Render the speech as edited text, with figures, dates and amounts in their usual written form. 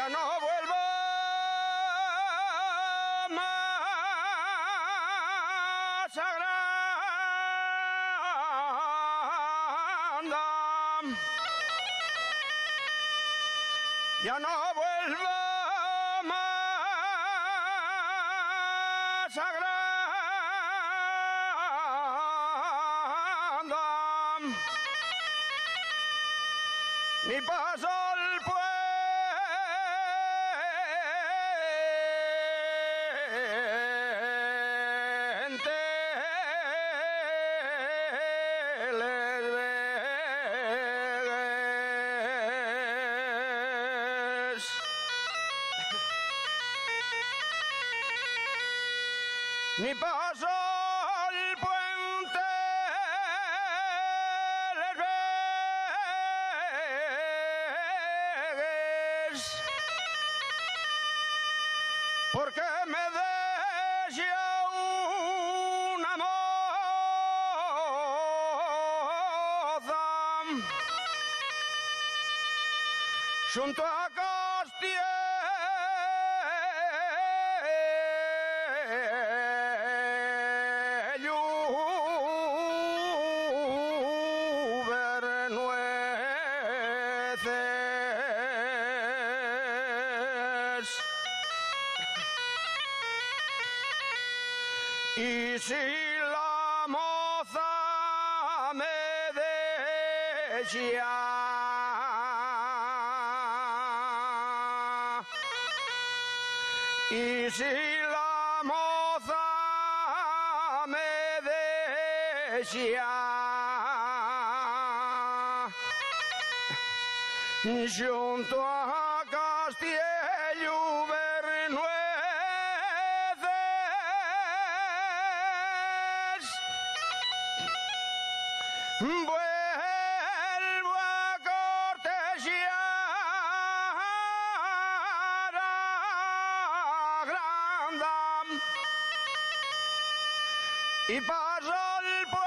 ya no vuelvo más a Granda, ya no vuelvo más a Granda, ni paso el puente les ves, ni paso el puente les ves, porque me des ya una moza junto a Castiello Bernueces. Y si la moza me decía y si la moza me decía junto a Castiello Bernueces vuelvo a cortejar a Granda y paso el puente